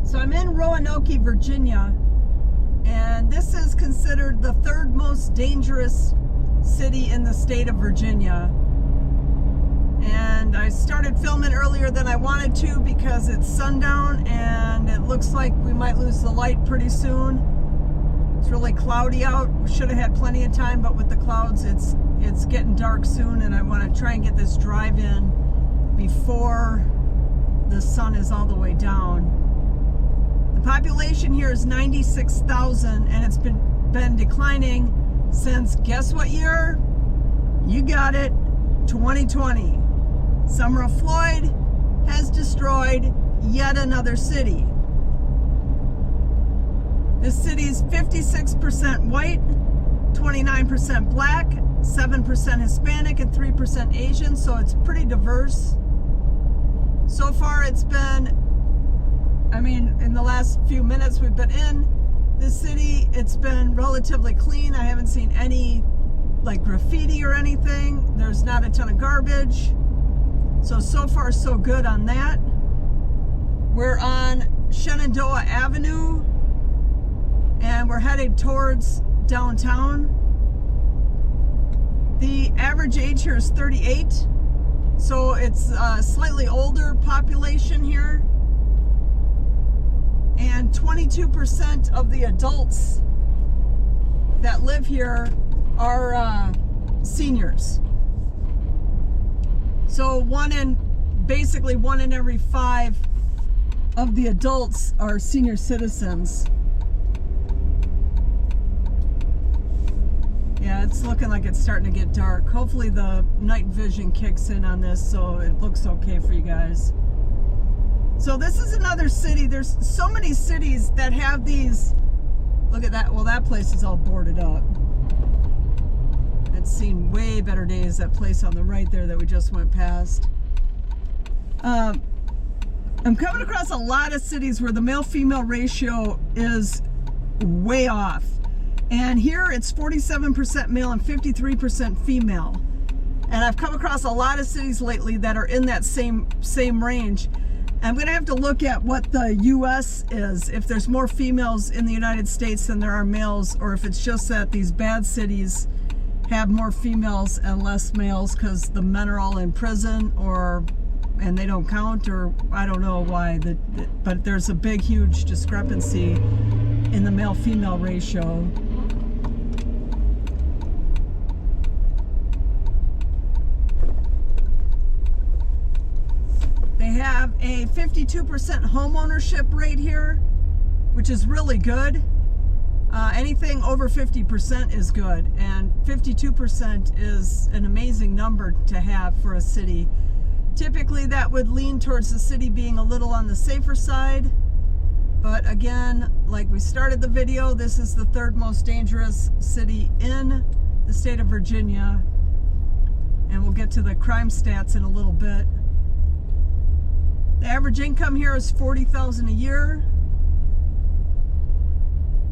So I'm in Roanoke, Virginia, and this is considered the third most dangerous city in the state of Virginia. And I started filming earlier than I wanted to because it's sundown and it looks like we might lose the light pretty soon. It's really cloudy out. We should have had plenty of time, but with the clouds it's getting dark soon, and I want to try and get this drive in before the sun is all the way down. The population here is 96,000, and it's been declining since, guess what year? You got it, 2020. Summer of Floyd has destroyed yet another city. This city is 56% white, 29% black, 7% Hispanic, and 3% Asian, so it's pretty diverse. So far it's been, in the last few minutes we've been in this city, it's been relatively clean. I haven't seen any graffiti or anything. There's not a ton of garbage. So far so good on that. We're on Shenandoah Avenue and we're headed towards downtown. The average age here is 38, so it's a slightly older population here. And 22% of the adults that live here are seniors. So basically one in every 5 of the adults are senior citizens. Yeah, it's looking like it's starting to get dark. Hopefully the night vision kicks in on this so it looks okay for you guys. So this is another city. There's so many cities that have these. Look at that. Well, that place is all boarded up. It's seen way better days, that place on the right there that we just went past. I'm coming across a lot of cities where the male-female ratio is way off. And here it's 47% male and 53% female. And I've come across a lot of cities lately that are in that same range. I'm going to have to look at what the U.S. is, if there's more females in the United States than there are males, or if it's just that these bad cities have more females and less males because the men are all in prison and they don't count, or I don't know why. But there's a big, huge discrepancy in the male-female ratio. They have a 52% home ownership rate here, which is really good. Anything over 50% is good, and 52% is an amazing number to have for a city. Typically that would lean towards the city being a little on the safer side, but again, like we started the video, this is the third most dangerous city in the state of Virginia, and we'll get to the crime stats in a little bit. The average income here is $40,000 a year,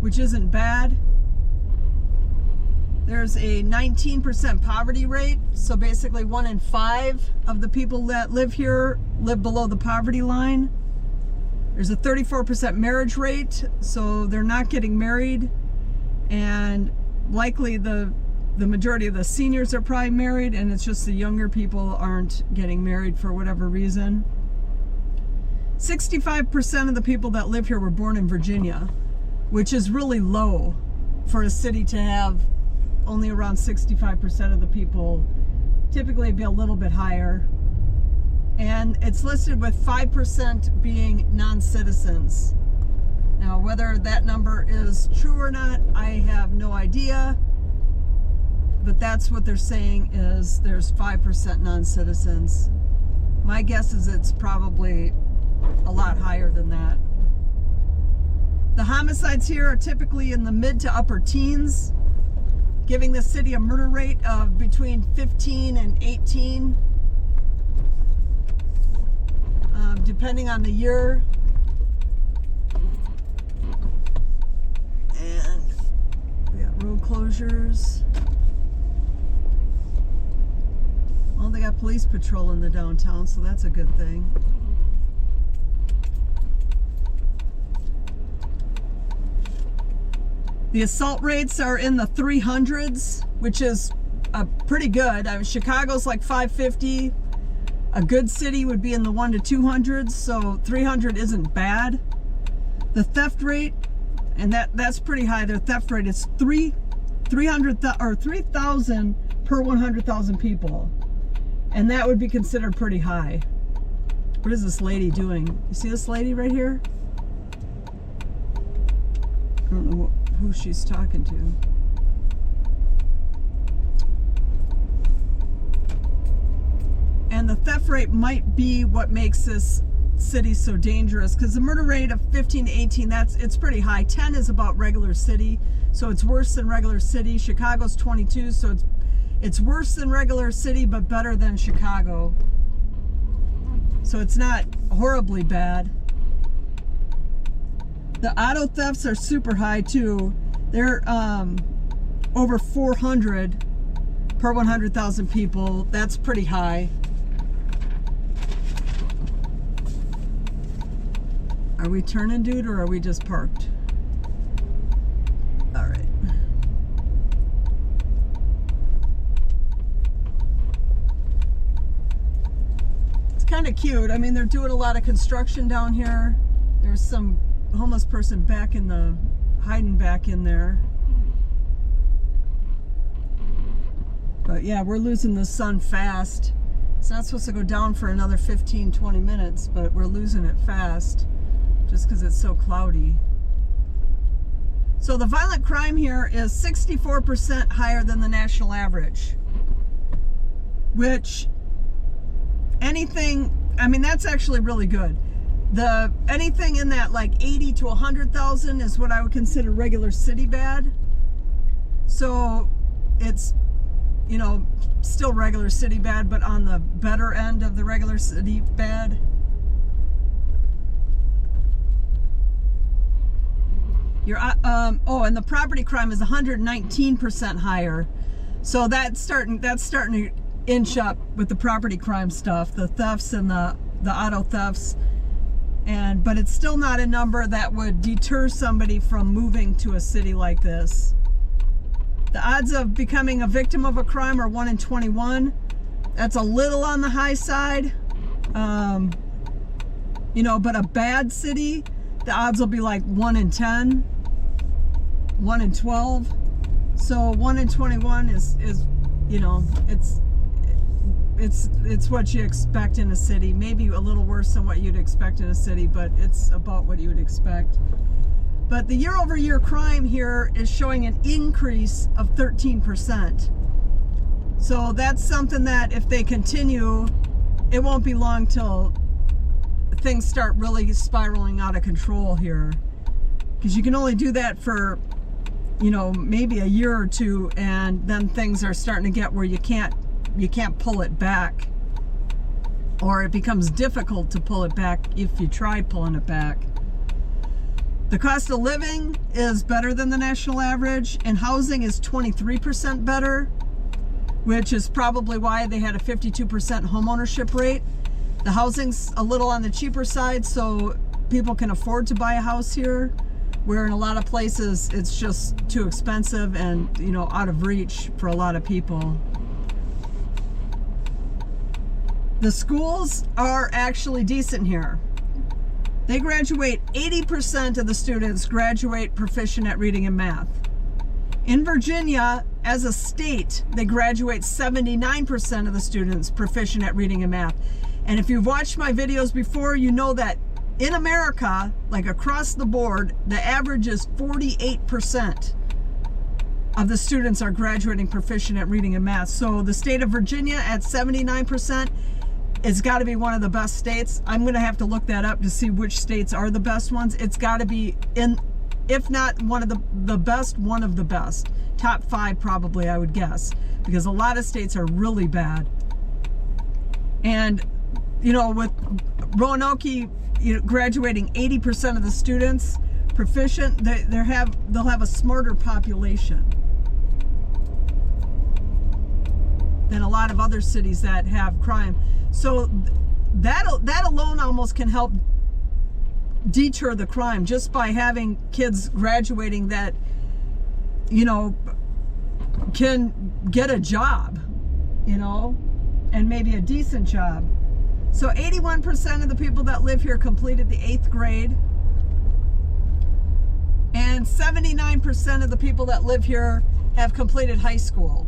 which isn't bad. There's a 19% poverty rate, so basically 1 in 5 of the people that live here live below the poverty line. There's a 34% marriage rate, so they're not getting married, and likely the majority of the seniors are probably married, and it's just the younger people aren't getting married for whatever reason. 65% of the people that live here were born in Virginia, which is really low for a city to have only around 65% of the people. Typically it'd be a little bit higher. And it's listed with 5% being non-citizens. Now, whether that number is true or not, I have no idea. But that's what they're saying, is there's 5% non-citizens. My guess is it's probably a lot higher than that. The homicides here are typically in the mid to upper teens, giving the city a murder rate of between 15 and 18, depending on the year. And we got road closures. Well, they got police patrol in the downtown, so that's a good thing. The assault rates are in the 300s, which is pretty good. I mean, Chicago's like 550. A good city would be in the 1 to 200s, so 300 isn't bad. The theft rate, and that's pretty high. Their theft rate is 3,000 per 100,000 people, and that would be considered pretty high. What is this lady doing? You see this lady right here? I don't know who she's talking to. And the theft rate might be what makes this city so dangerous, because the murder rate of 15 to 18, it's pretty high. 10 is about regular city, so it's worse than regular city. Chicago's 22, so it's worse than regular city, but better than Chicago. So it's not horribly bad. The auto thefts are super high too. They're over 400 per 100,000 people. That's pretty high. Are we turning, dude, or are we just parked? All right. It's kind of cute. I mean, they're doing a lot of construction down here. There's some homeless person hiding back in there. But yeah, we're losing the sun fast. It's not supposed to go down for another 15-20 minutes, but we're losing it fast just because it's so cloudy. So the violent crime here is 64% higher than the national average, which that's actually really good. Anything in that like 80 to 100,000 is what I would consider regular city bad. So it's, still regular city bad, but on the better end of the regular city bad. And the property crime is 119% higher. So that's starting to inch up with the property crime stuff, the thefts and the auto thefts. But it's still not a number that would deter somebody from moving to a city like this. The odds of becoming a victim of a crime are 1 in 21. That's a little on the high side. But a bad city, the odds will be like 1 in 10, 1 in 12. So 1 in 21 is it's what you expect in a city. Maybe a little worse than what you'd expect in a city, but it's about what you would expect. But the year-over-year crime here is showing an increase of 13%. So that's something that if they continue, it won't be long till things start really spiraling out of control here. Because you can only do that for, maybe a year or two, and then things are starting to get where you can't pull it back. Or it becomes difficult to pull it back if you try pulling it back. The cost of living is better than the national average, and housing is 23% better, which is probably why they had a 52% home ownership rate. The housing's a little on the cheaper side, so people can afford to buy a house here, where in a lot of places it's just too expensive and out of reach for a lot of people. The schools are actually decent here. They graduate, 80% of the students graduate proficient at reading and math. In Virginia, as a state, they graduate 79% of the students proficient at reading and math. And if you've watched my videos before, you know that in America, like across the board, the average is 48% of the students are graduating proficient at reading and math. So the state of Virginia at 79%, it's got to be one of the best states. I'm going to have to look that up to see which states are the best ones. It's got to be if not one of the best, one of the best. Top 5 probably, I would guess, because a lot of states are really bad. And, with Roanoke, graduating 80% of the students proficient, they'll have a smarter population than a lot of other cities that have crime. So that alone almost can help deter the crime, just by having kids graduating that you know, can get a job, you know, and maybe a decent job. So 81% of the people that live here completed the 8th grade. And 79% of the people that live here have completed high school.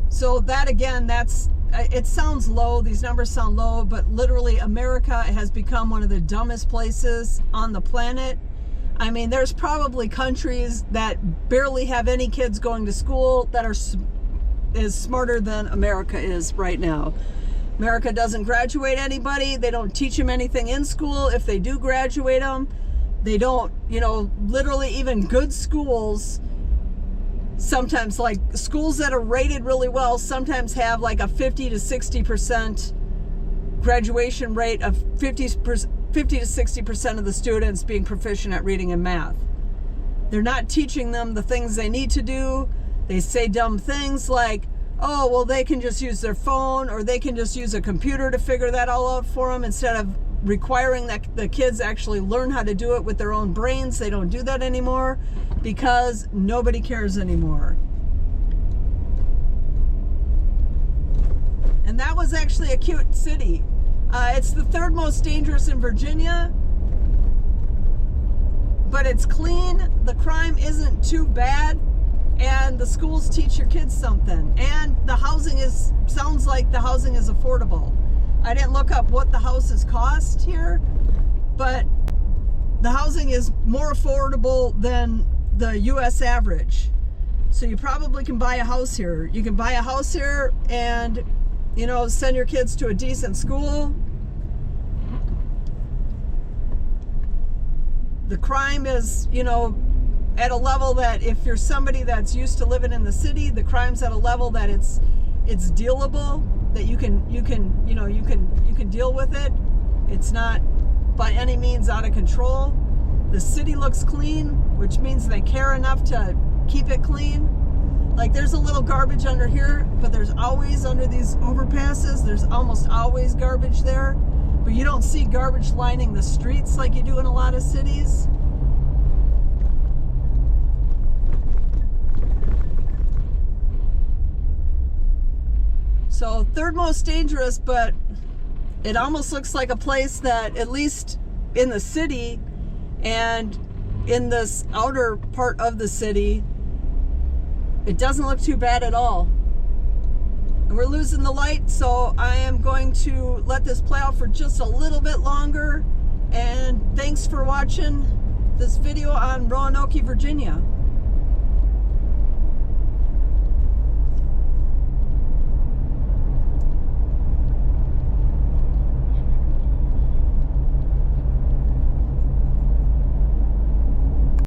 So that, again, it sounds low, these numbers sound low, but literally America has become one of the dumbest places on the planet. I mean, there's probably countries that barely have any kids going to school that are as smarter than America is right now. America doesn't graduate anybody. They don't teach them anything in school. If they do graduate them, they don't, you know, literally even good schools, sometimes like schools that are rated really well, sometimes have like a 50 to 60% graduation rate of 50 to 60% of the students being proficient at reading and math. They're not teaching them the things they need to do. They say dumb things like, oh, well, they can just use their phone, or they can just use a computer to figure that all out for them, instead of requiring that the kids actually learn how to do it with their own brains. They don't do that anymore because nobody cares anymore. And that was actually a cute city. It's the 3rd most dangerous in Virginia, but it's clean. The crime isn't too bad, and the schools teach your kids something. And the housing sounds like the housing is affordable. I didn't look up what the houses cost here, but the housing is more affordable than the US average. So you probably can buy a house here. You can buy a house here and, you know, send your kids to a decent school. The crime is, you know, at a level that if you're somebody that's used to living in the city, the crime's at a level that it's dealable, that you can deal with it. It's not by any means out of control. The city looks clean, which means they care enough to keep it clean. Like, there's a little garbage under here, but there's always, under these overpasses, there's almost always garbage there. But you don't see garbage lining the streets like you do in a lot of cities. So 3rd most dangerous, but it almost looks like a place that, at least in the city and in this outer part of the city, it doesn't look too bad at all. And we're losing the light, so I am going to let this play out for just a little bit longer. And thanks for watching this video on Roanoke, Virginia.